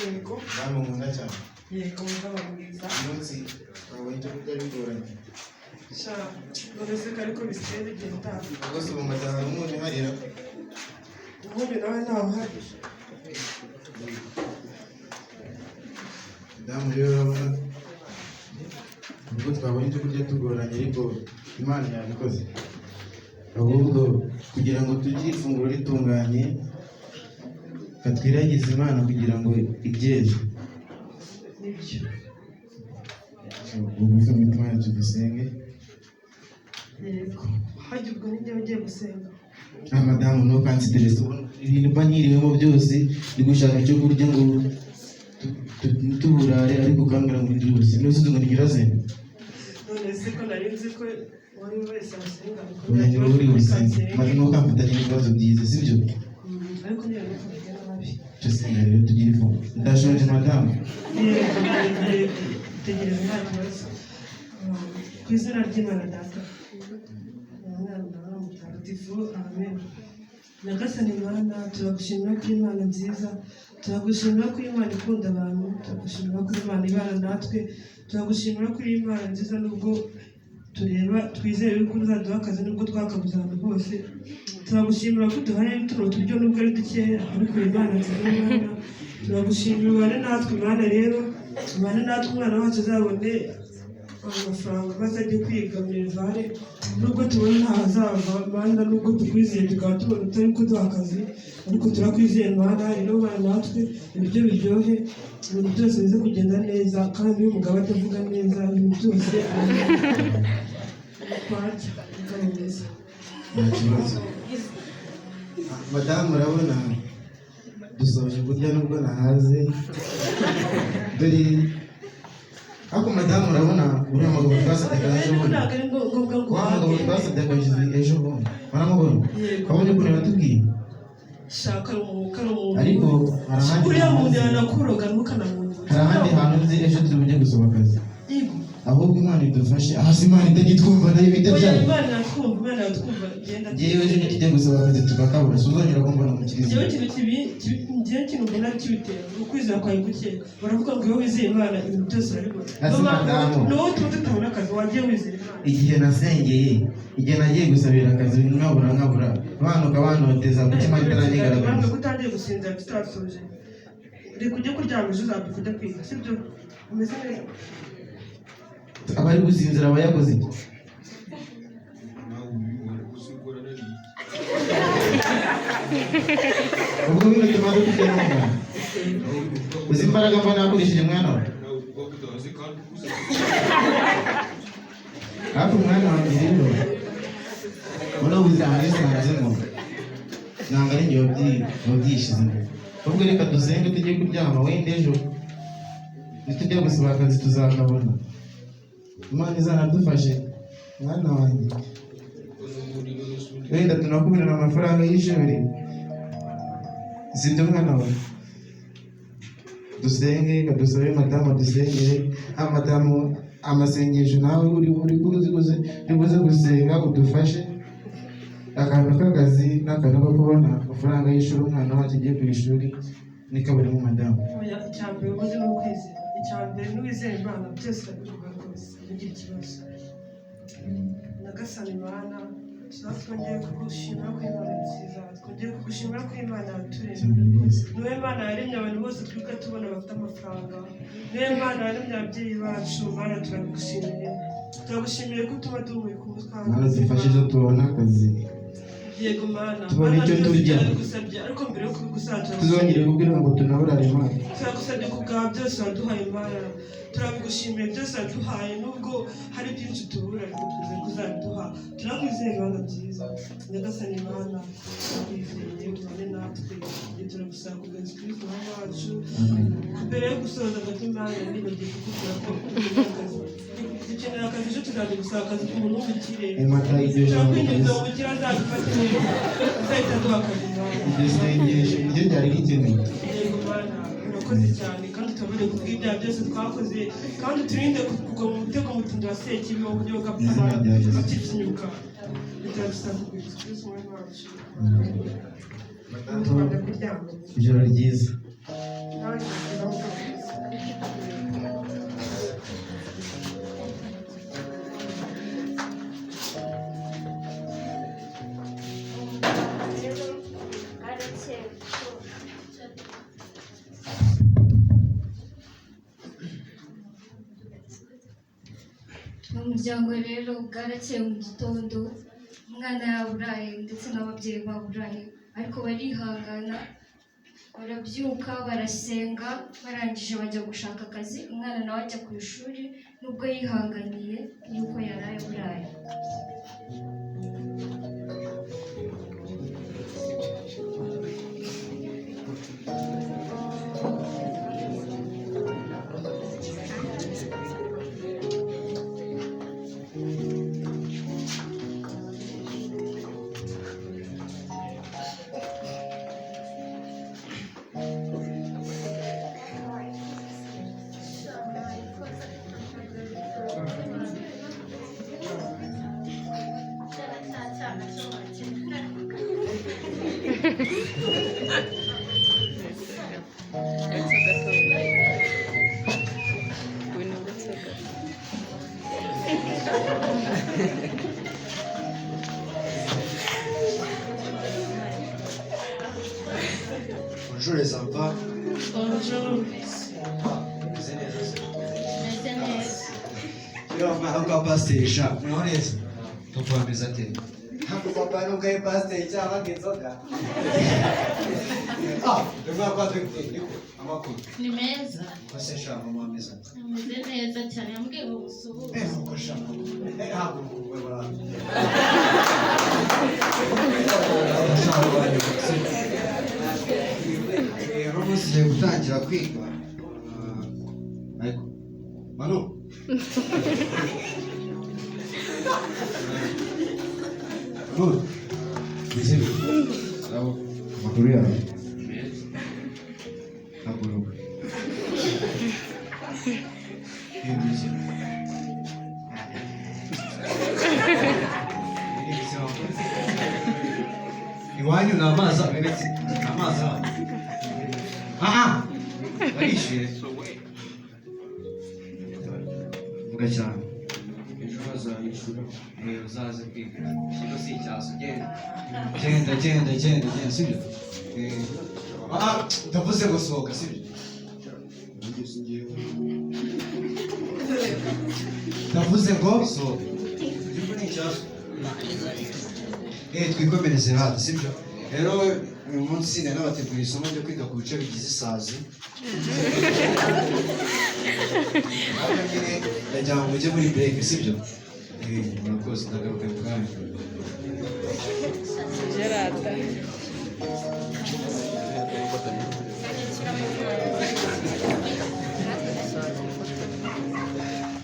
yego namwe nkunda cyane yego mugabo mwiza umunsi wabonye icyo kurya bigoranye sha nonese ko ariko bisigaye bigenda rwose ubu madaha umunyu harira ubundi nawe ntawe uhari damu rero urabona ubwo twabonye icyo kurya tugoranye ariko Imana yabikoze ahubwo kugira ngo tugire ifunguro ritunganye katwiragize Imana kugira ngo ibyeze nibyo ubuvuze mu mitima yacu dusenge yego hajya ubwo nijya ugiye gusenga madamu ntukansiderese ibintu mba nkiriwemo byose ndi gushaka icyo kurya ngo tuburare ariko ukambwira ngo ndi bose niba uzi ngo ntigirasenga none se ko nari nzi ko wari wese asenga umenye wowe uri busenga maze ntukamfatanye ibibazo byiza sibyo ariko niba nikuvuge nabi cyo senga rero tugire ifunguro ndashonje madamu yego tegereza nta kibazo ku izina ry'Imana data umwana mutagatifu amen nyagasani Imana turagushimira ko Imana nziza turagushimira ko Imana ikunda abantu turagushimira ko Imana ibana natwe turagushimira ko Imana nziza nubwo tureba twizeye yuko uzaduha akazi nubwo twakabuze ahantu hose turagushimira ko duhaye tuno turyo nubwo ari dukeya ariko Imana nziza Imana turagushimira ubane natwe Imana rero ubane natwe umwana wacu azabone amafaranga bazajya kwiga minerivare nubwo tubona ntahazava Mana nubwo tukwizeye tukaba tubona utari kuduha akazi ariko turakwizeye Mana rero ubane natwe ibiryo biryohe ibintu byose bize kugenda neza kandi iyo umugabo atavuga neza ibintu byose twarya bikaba neza nta kibazo madamu urabona dusoje kurya nubwo nahaze dore ariko madamu urabona uriya mugabo twasabye ejo bundi ntabwo ari ngombwa ngo wa mugabo twasabye akazi ejo bundi waramubona wabonye ukuntu yatubwiye shaka umuntu ariko hari ahandi uriya muntu hantu yanakuroga ntukanamwumva hari ahandi hantu nzi ejo turi bujye gusaba akazi yego ahubwo Imana idufashe ahasi Imana itagitwumva nayo bita byayo Imana yatwumva genda ngewe ejo nitujya gusaba akazi tugakabura suzongera kumbona mu kiriziya njyewe ikintu mbona kibitera ukwizera kwawe guke baravuga ngo iyo wizeye Imana ibintu byose urabibona n'uwo tuba tutabona akazi wagiye wizera Imana igihe nasengeye igihe nagiye gusabira akazi nkabura abanuka banoteza kuko Imana itarabigaragaza ntabwo utangiye gusinzira tutasoje uri kujya kuryama ejo uzabyo kujya kwiga sibyo umeze neza abari gusinzira aba yakoze iki ubwo bino tumaze kujya n'umwana uzi imbaraga mbona yakoresheje umwana we hafi umwana wanjye rero muri ubu buzima nisanzemo ntabwo ari njye wabyishizemo ubwo reka dusenge tujye kuryama wenda ejo nitujya gusaba akazi tuzakabona Imana izanadufashe mwana wanjye wenda tunakubirana amafaranga y'ishuri sibyo mwana wawe dusenge kadusabe madamu dusengere madamu amasengesho nawe uri buze gusenga udufashe akantu k'akazi n'akantu ko kubona amafaranga y'ishuri umwana wacu agiye ku ishuri nikaburimo madamu icyambere ubundi ni ukwizera icyambere n'uwizera Imana byose urabivuga rwose ntugire ikibazo nyagasani Imana twongeye kugushimira ko Imana nziza twongeye kugushimira ko Imana yaturemye niwe Imana yaremye abantu bose twiga tubona bafite amafaranga niwe Imana yaremye ababyeyi bacu Mana turagushimiye turagushimiye ko utuma duhumeka umutwaro Mana zifashije tubona akazi yego Mana tubona icyo turya ariko mbere yo kubigusaba tuzongere kugira ngo tunaburare Imana turagusabye ku bwa byose waduhaye Imana turabigushimiye byose waduhaye nubwo hari byinshi tubura ariko twizeye ko uzabiduha turakwizeye Imana nziza nyagasani Imana turakwizeye ubane natwe igihe turagusaba kugenza Kristo umwami wacu mbere yo gusoza gato Imana nibagiye kukubwira ko akazi dukenera akazi ejo tuzajya gusaba akazi k'umuntu w'umukire turakwinjiza mu bukire azadufate neza azahita aduha akazi iryo sengesho niryo ryari rikenewe yego Mana urakoze cyane kandi tubabare kubw'ibyaha byose twakoze kandi turinde kugwa mu mutego mutindi wa sekibi wo buryo bw'apfa bakipfunyuka turabisaba kugwiza Kristo umwami wacu ijoro ryiza nawe umuryango rero bwarakeye mu gitondo umwana yaburaye ndetse n'ababyeyi baburaye, ariko barihangana barabyuka barasenga, barangije bajya gushaka akazi, umwana nawe ajya ku ishuri nubwo yihanganiye yuko yaraye buraye. Bonjour les enfants. Bonjour. Ntabwo pasiteri sha mwohereza tukwameza ate ntabwo papa nubwo ari pasiteri cyangwa inzoga rwa kwa dogiteri niko amakuru ni meza ese sha mama ameza ameze neza cyane yambwiye ngo gusuhuze nuko sha ntabwo we bara rero musize gutangira kwiga ariko Manu Manu Bizimi Bravo Amakuru yawe Ntabwo Iwanyu ni amazi amenetse amazi barishyuye vuga cyane ejo bazayishyura uzaze kwiga ikigo si icyazo genda sibyo ndavuze gusohoka sibyo ndavuze ngo sohoka igihugu ni icyazo twikomereze hasi sibyo rero uyu munsi nari nabateguriye isomo ryo kwiga ku bice bigize isazi hano nyine ndagira ngo mujye muri break sibyo murakoze ndagaruka mu kanya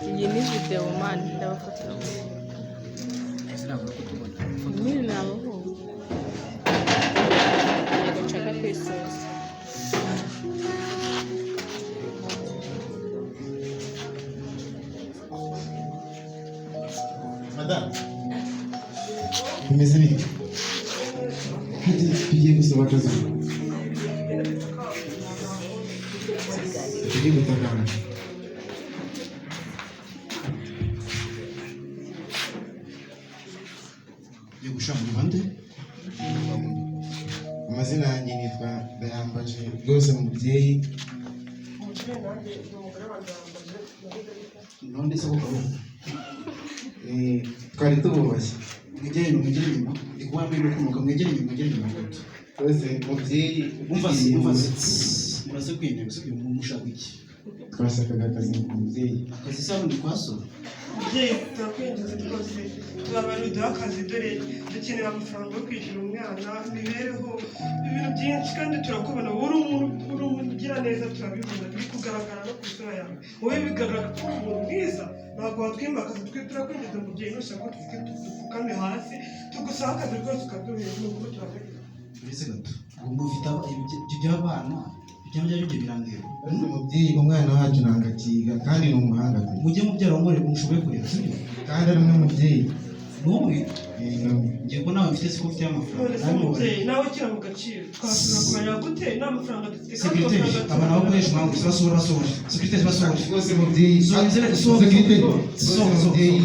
iyi ni videwo mani ndabafotora nyine ni abahungu yego nshaka kwisoza Madame bimeze bite kandi tugiye gusaba akazi tugiye gutakana yo gusha mu bande amazina yanjye nitwa Ndayambaje rwose mubyeyi none se koko twari tububashye mwegere inyuma ndi kuba mbere kunuka mwegere inyuma rwose mubyeyi umva muraze kwinjira usibye mushaka iki twashakaga akazi mubyeyi akazi sabo ni kwasora Mubyeyi turakwinjiza rwose tubabara uduha akazi dore dukenera amafaranga yo kwishyura umwana imibereho ibintu byinshi kandi turakubona uri umuntu ugira neza turabibona biri kugaragara no ku isura yawe wowe bigaragara ko uri umuntu mwiza ntabwo watwimakaza turakwinjiza mubyeyi nushaka ko dupfukame hasi tugusaba akazi rwose ukaduhera n'ubwo turakwinjiza uretse gato ngo mufite ibyo by'abana byaba ibyo birandeba umubyeyi umwana wacu ntabwo akiga kandi ni umuhanga pe mujye mubyara wamure mushoboye kurera sibyo kandi ari umwe mubyeyi wowe ngiye ko nawe mfite siko ufite amafaranga none se mubyeyi nawe ukira mu gaciro twashobora kumenya gute nta mafaranga dufite kandi sekirite amafaranga aba nabo bakoresha impamvu basohora sekirite basohora rwose mubyeyi sekirite rwose mubyeyi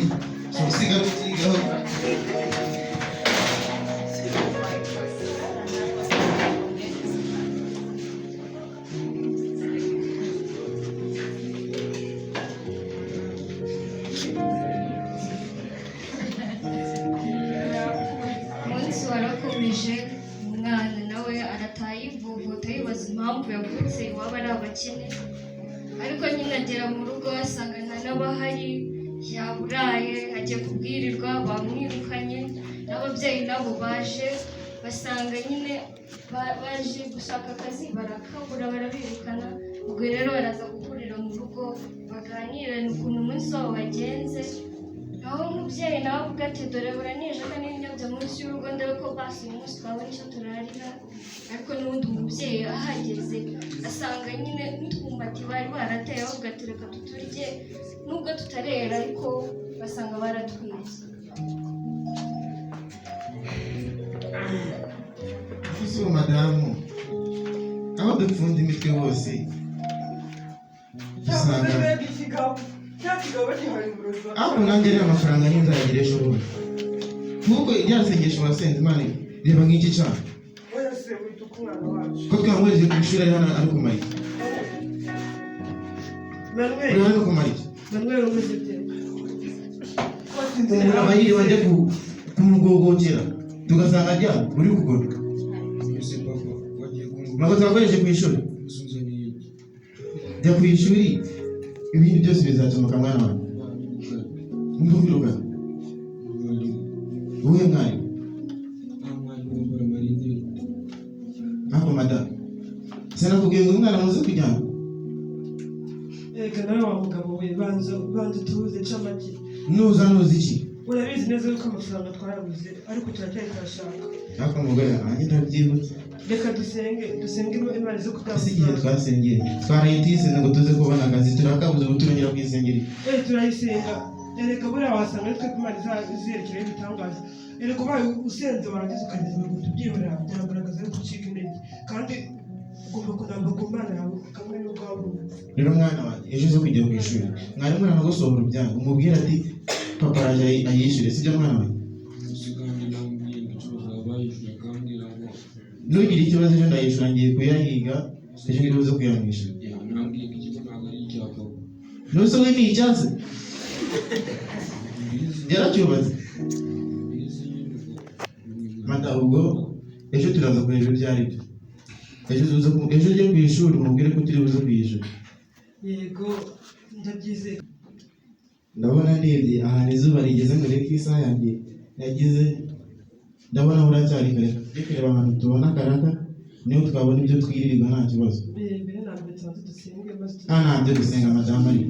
usiga kubyigaho yavutse iwabo ari abakene, ariko nyine agera mu rugo asanga nta n'abahari, yaburaye agiye kubwirirwa bamwirukanye, n'ababyeyi nabo baje basanga nyine baje gushaka akazi barakabura barabirukana. Ubwo rero baraza guhurira mu rugo baganirana ukuntu umunsi wabo wagenze, aho umubyeyi nawe avuga ati dore buranije kandi n'inyobya munsi y'urugo ndebe ko basi uyu munsi twabona icyo turarira. Ariko n'ubundi umubyeyi ahageze asanga nyine n'utwumbati bari barateye, avuga ati reka tuturye nubwo tutarera ariko basanga baratwiye. ese uwo madamu aho dupfunda imitwe hose usanga ariko nanjye rero amafaranga n'inzaragira ejo bundi nk'uko rya sengesho wasenze Imana reba nk'iki cyane ko twamwohereje ku ishuri ari hano ari kumara iki uri hano kumara iki umuntu aba yiriwe ajya kumugogokera tugasanga ajyana uri kugoka ntabwo twakoresheje ku ishuri jya ku ishuri ibindi byose bizakemuka mwana wawe mvugiruka uwuhe mwari ako madamu sinakubwiye ngo umwana muze kujyana reka nawe wa mugabo we banza tubuze camaki nuza iki urabizi neza yuko amafaranga twarabuze ariko turacyari turashaka ariko umugore wanjye ndabyibutse reka dusenge Imana zo ese igihe twasengeye twaraye tuyisenze ngo tuze kubona akazi turakabuze ubu turongera kuyisengera turayisenga reka buriya wasanga twe ko Imana izerekereho ibitangaza reka ubaye usenze warangiza ukageza ngo tubyihorera byagaragaza yuko ucika intege kandi ugomba kunamba ku Mana yawe kamwe n'ubwawe. rero mwana wanjye ejo uze kujya ku ishuri mwarimu aragusohora ubyango umubwira ati papa araje ayishyure sibyo mwana wanjye ntugire ikibazo ejo ndayishyura ngiye kuyahiga ejo ngire uze kuyamwishyura nuse we ni icyatsi yaracyubatse mata ubwo ejo turaza kureba ibyo ari byo ejo ujye ku ishuri umubwire ko turi buze kuyishyura. Yego ndabyizeye. Ndabona ndebye ahantu izuba rigeze ngo reka isaha yanjye yagize ndabona buracyari kare tujye kureba ahantu tubona akaraka niho twabona ibyo twirirwa nta kibazo. Ntabyo gusenga amajambo ari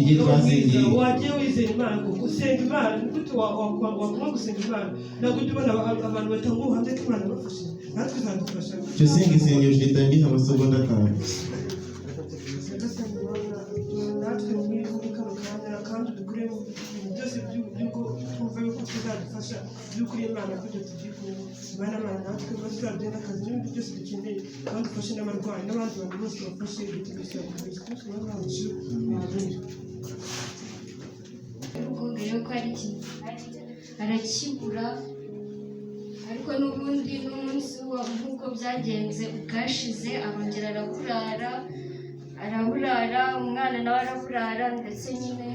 igihe twasengeye wagiye wizera Imana ngo gusenga Imana nikuti wakuma gusenga Imana ntabwo tubona abantu batanga ubuhamya ko Imana bafashe natwe izadufasha. Cyo senga isengesho ritangiza amasegonda 5 natwe muri kano kanya kandi dukure byose by'uko twumva yuko tuzadufasha by'ukuri Imana kujya tugiye Imana natwe bazagenda akazi n'ibindi byose dukeneye kandi dufashe n'abarwayi n'abandi bantu bose bafashe ibitekerezo byose babanje ukongera ko ari ikintu arakibura ariko n'ubundi n'umunsi nk'uko byagenze ubwashize arongera araburara umwana nawe araburara ndetse nyine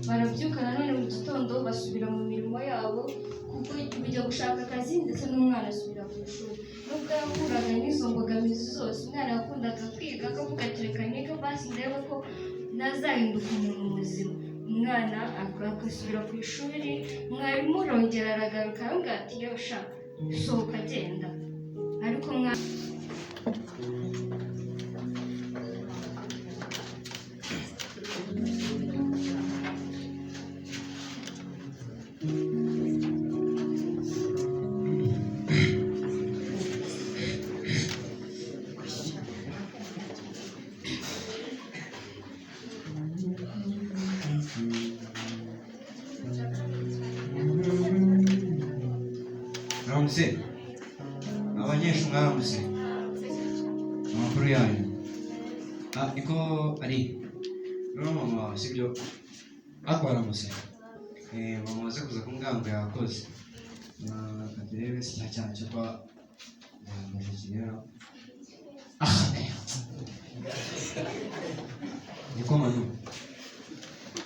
barabyuka nanone mu gitondo basubira mu mirimo yabo kuko bijya gushaka akazi ndetse n'umwana asubira ku ishuri. Nubwo yahuraga n'izo mbogamizi zose umwana yakundaga kwiga akavuga ati reka nige basi ndebe ko nazahinduka umuntu muzima. Umwana agasubira ku ishuri mwarimu urongera aragaruka aramubwira ati yewe sha sohoka agenda ariko umwana Ramuse abanyeshuri mwaramuse amakuru yanyu iko ari rero mama wawe sibyo akwaramuse mama waze kuza kumbwira ngo yakoze katurebe sina cyane cyo kwa mujikira niko manu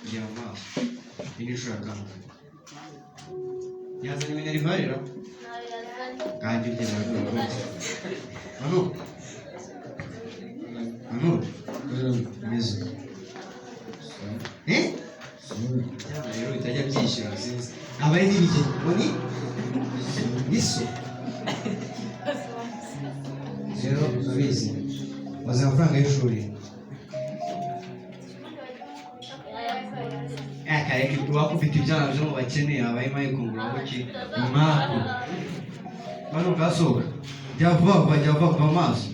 ngira mama ini shaka yazanye minervarira kandi ibyo nabwo rwose manu Yesu. Rero bitajya byishyura sinzi. Aba ari n'ibiki? Oni? Niso. Rero urabizi. Wazi amafaranga y'ishuri. Akareka wakufite ibyana byo mu bakene abayima yikunguraho ki impako. Bano gasohoka. Jya vuba kuva amaso.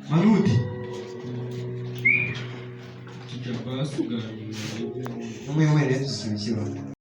Manuti. Umwe rero dusubikira.